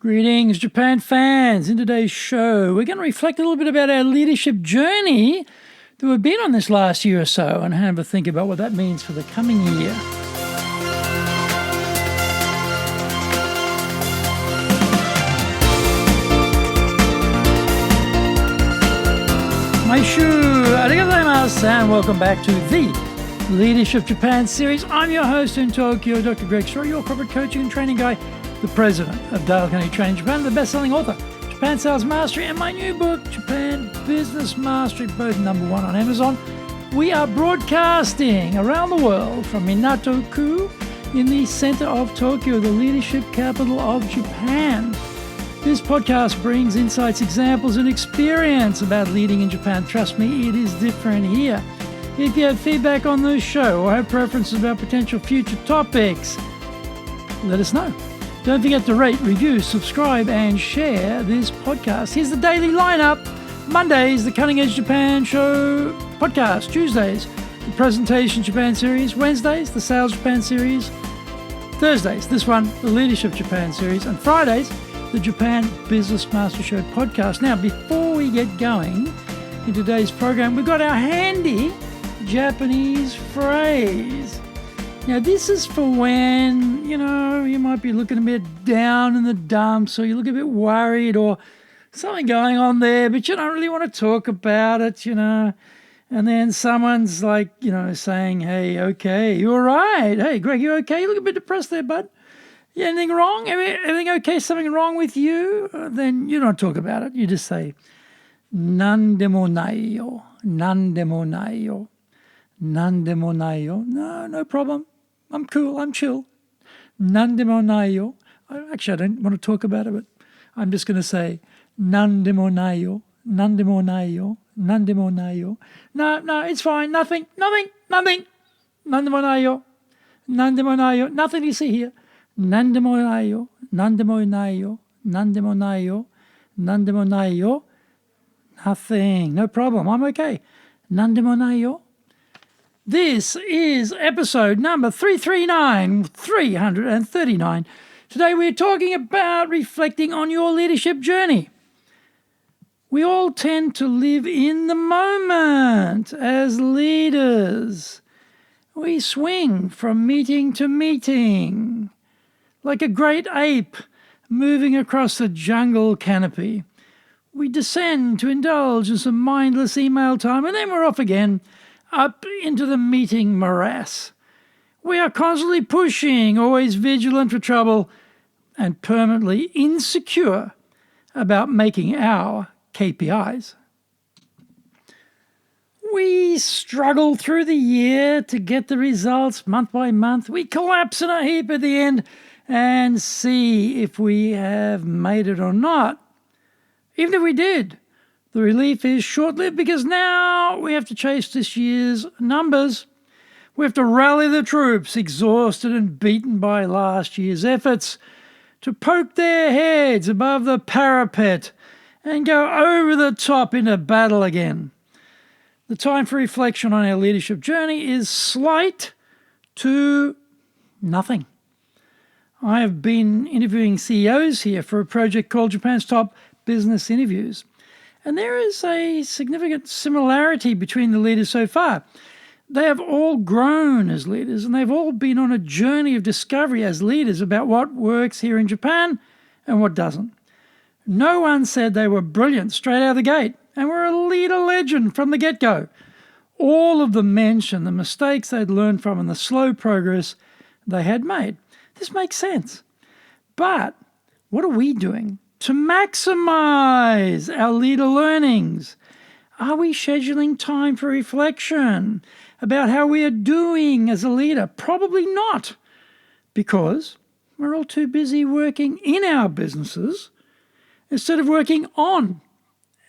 Greetings, Japan fans. In today's show, we're going to reflect a little bit about our leadership journey that we've been on this last year or so and have a think about what that means for the coming year. Maishu, arigatou gozaimasu, and welcome back to the Leadership Japan series. I'm your host in Tokyo, Dr. Greg Straw, your corporate coaching and training guy, the president of Dale Carnegie Training Japan, the best-selling author, Japan Sales Mastery, and my new book, Japan Business Mastery, both #1 on Amazon. We are broadcasting around the world from Minato-ku in the center of Tokyo, the leadership capital of Japan. This podcast brings insights, examples, and experience about leading in Japan. Trust me, it is different here. If you have feedback on this show or have preferences about potential future topics, let us know. Don't forget to rate, review, subscribe, and share this podcast. Here's the daily lineup. Mondays, the Cutting Edge Japan Show podcast. Tuesdays, the Presentation Japan series. Wednesdays, the Sales Japan series. Thursdays, this one, the Leadership Japan series. And Fridays, the Japan Business Master Show podcast. Now, before we get going in today's program, we've got our handy Japanese phrase. Now, this is for when, you might be looking a bit down in the dumps, or you look a bit worried, or something going on there, but you don't really want to talk about it, And then someone's like, saying, hey, okay, you all right? Hey, Greg, you okay? You look a bit depressed there, bud. Yeah, anything wrong? Everything okay? Something wrong with you? Then you don't talk about it. You just say, nandemo nai yo, nandemo nai yo, nandemo nai yo. No problem. I'm cool. I'm chill. Nandemo nai yo. Actually, I don't want to talk about it, but I'm just going to say, nandemo nai yo, nandemo nai yo, nandemo nai yo. No, it's fine. Nothing. Nandemo nai yo, nandemo nai yo. Nothing you see here. Nandemo nai yo, nandemo nai yo, nandemo nai yo, nandemo nai yo. Nothing. No problem. I'm okay. Nandemo nai yo. This is episode number 339. Today we're talking about reflecting on your leadership journey. We all tend to live in the moment as leaders. We swing from meeting to meeting, like a great ape moving across the jungle canopy. We descend to indulge in some mindless email time, and then we're off again, up into the meeting morass. We are constantly pushing, always vigilant for trouble, and permanently insecure about making our KPIs. We struggle through the year to get the results month by month. We collapse in a heap at the end and see if we have made it or not. Even if we did, the relief is short-lived because now we have to chase this year's numbers. We have to rally the troops, exhausted and beaten by last year's efforts, to poke their heads above the parapet and go over the top into battle again. The time for reflection on our leadership journey is slight to nothing. I have been interviewing CEOs here for a project called Japan's Top Business Interviews. And there is a significant similarity between the leaders so far. They have all grown as leaders, and they've all been on a journey of discovery as leaders about what works here in Japan and what doesn't. No one said they were brilliant straight out of the gate and were a leader legend from the get-go. All of them mentioned the mistakes they'd learned from and the slow progress they had made. This makes sense. But what are we doing to maximize our leader learnings? Are we scheduling time for reflection about how we are doing as a leader? Probably not, because we're all too busy working in our businesses instead of working on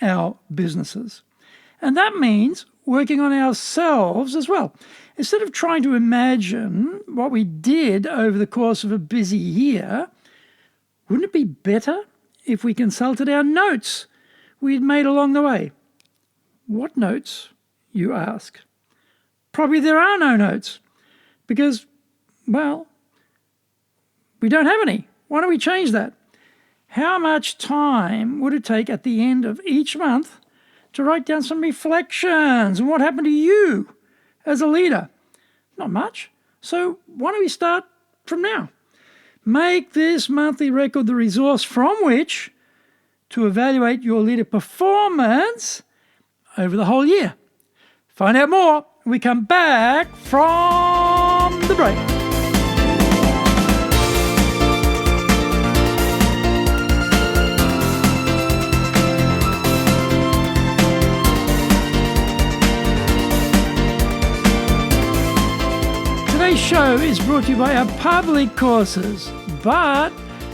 our businesses. And that means working on ourselves as well. Instead of trying to imagine what we did over the course of a busy year, wouldn't it be better if we consulted our notes we had made along the way? What notes, you ask? Probably there are no notes because, we don't have any. Why don't we change that? how much time would it take at the end of each month to write down some reflections and what happened to you as a leader? Not much. So why don't we start from now? Make this monthly record the resource from which to evaluate your leader performance over the whole year. Find out more when we come back from the break. Today's show is brought to you by our public courses, but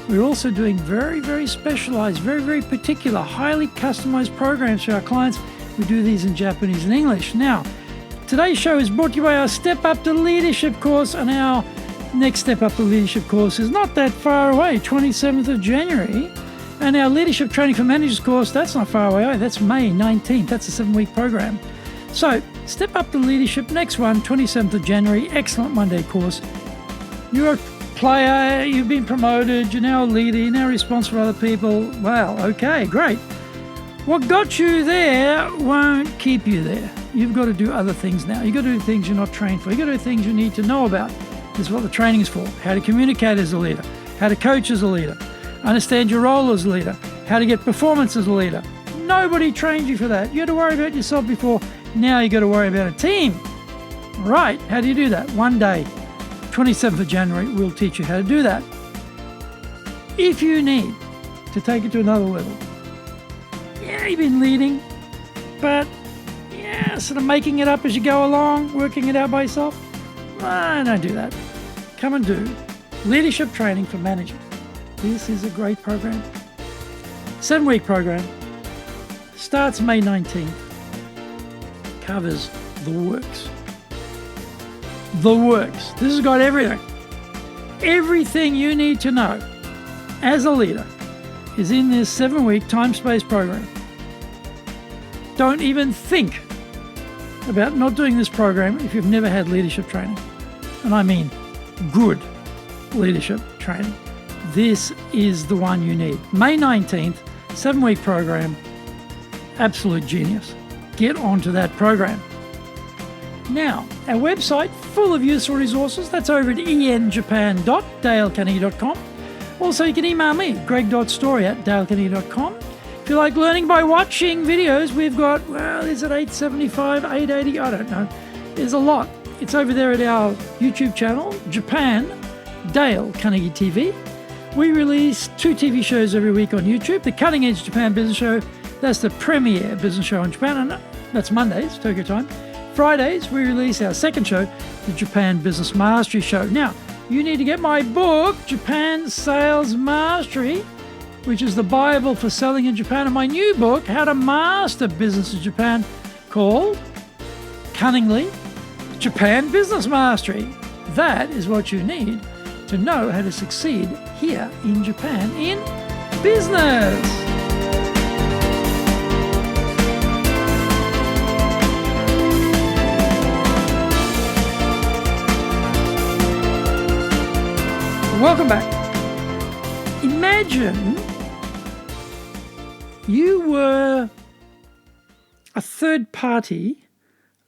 we're also doing very, very specialized, very, very particular, highly customized programs for our clients. We do these in Japanese and English. Now, today's show is brought to you by our Step Up to Leadership course, and our next Step Up to Leadership course is not that far away, 27th of January. And our Leadership Training for Managers course, that's not far away either. That's May 19th. That's a 7-week program. So, Step Up to Leadership, next one, 27th of January, excellent one-day course. You're a player, you've been promoted, you're now a leader, you're now responsible for other people. Well, okay, great. What got you there won't keep you there. You've got to do other things now. You've got to do things you're not trained for. You've got to do things you need to know about. This is what the training is for. How to communicate as a leader, how to coach as a leader, understand your role as a leader, how to get performance as a leader. Nobody trained you for that. You had to worry about yourself before. Now you got to worry about a team. Right, how do you do that? One day, 27th of January, we'll teach you how to do that. If you need to take it to another level, you've been leading, but sort of making it up as you go along, working it out by yourself, don't do that. Come and do Leadership Training for Managers. This is a great program. 7-week program. Starts May 19th. Covers the works. The works. This has got everything. Everything you need to know as a leader is in this 7-week time-space program. Don't even think about not doing this program if you've never had leadership training. And I mean good leadership training. This is the one you need. May 19th, 7-week program. Absolute genius. Get onto that program. Now, our website, full of useful resources, that's over at enjapan.dalecarnegie.com. Also, you can email me, greg.story@dalecarnegie.com. If you like learning by watching videos, we've got, is it 875, 880? I don't know. There's a lot. It's over there at our YouTube channel, Japan, Dale Carnegie TV. We release 2 TV shows every week on YouTube. The Cutting Edge Japan Business Show, that's the premier business show in Japan, and that's Mondays, Tokyo time. Fridays, we release our second show, the Japan Business Mastery Show. Now, you need to get my book, Japan Sales Mastery, which is the Bible for selling in Japan, and my new book, How to Master Business in Japan, called, cunningly, Japan Business Mastery. That is what you need to know how to succeed here in Japan in business. Welcome back. Imagine you were a third party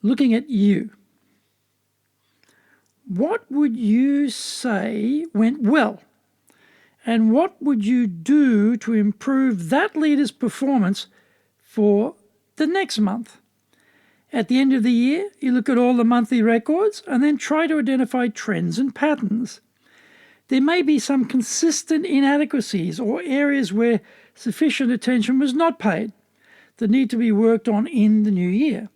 looking at you. What would you say went well? And what would you do to improve that leader's performance for the next month? At the end of the year, you look at all the monthly records and then try to identify trends and patterns. There may be some consistent inadequacies or areas where sufficient attention was not paid that need to be worked on in the new year.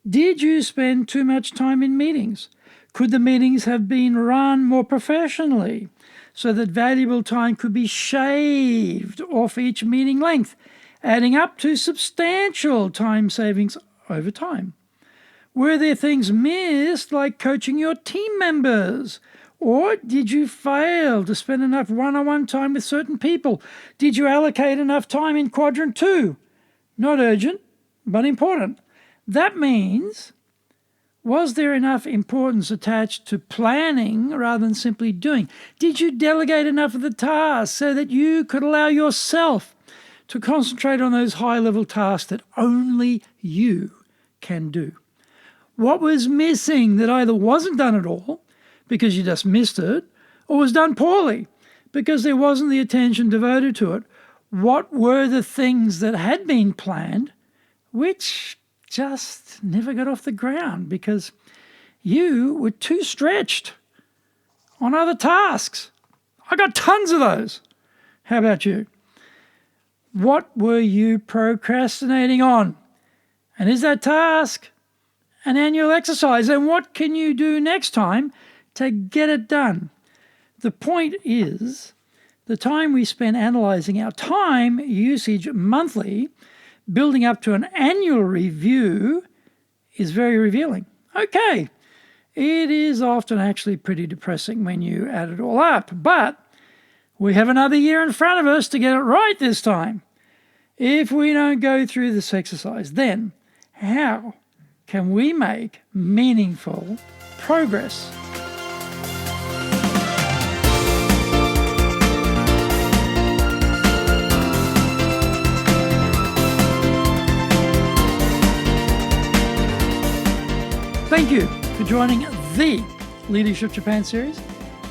Did you spend too much time in meetings? Could the meetings have been run more professionally so that valuable time could be shaved off each meeting length, adding up to substantial time savings over time? Were there things missed, like coaching your team members? Or did you fail to spend enough one-on-one time with certain people? Did you allocate enough time in quadrant 2? Not urgent, but important. That means Was there enough importance attached to planning rather than simply doing? Did you delegate enough of the tasks so that you could allow yourself to concentrate on those high-level tasks that only you can do? What was missing that either wasn't done at all because you just missed it, or was done poorly because there wasn't the attention devoted to it? What were the things that had been planned which just never got off the ground because you were too stretched on other tasks? I got tons of those. How about you? What were you procrastinating on? And is that task an annual exercise? And what can you do next time to get it done? The point is, the time we spend analysing our time usage monthly, building up to an annual review, is very revealing. Okay, it is often actually pretty depressing when you add it all up, but we have another year in front of us to get it right this time. If we don't go through this exercise, then how can we make meaningful progress? Thank you for joining the Leadership Japan series.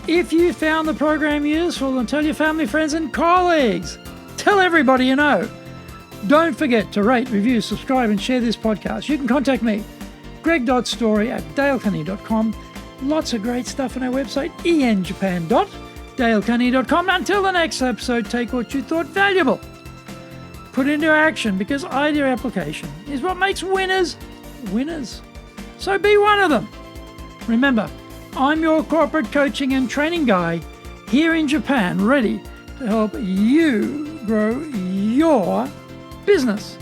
If you found the program useful, then tell your family, friends, and colleagues. Tell everybody you know. Don't forget to rate, review, subscribe, and share this podcast. You can contact me, greg.story@dalecarney.com. Lots of great stuff on our website, enjapan.dalecarney.com. Until the next episode, take what you thought valuable, put it into action, because idea application is what makes winners winners. So be one of them. Remember, I'm your corporate coaching and training guy here in Japan, ready to help you grow your business.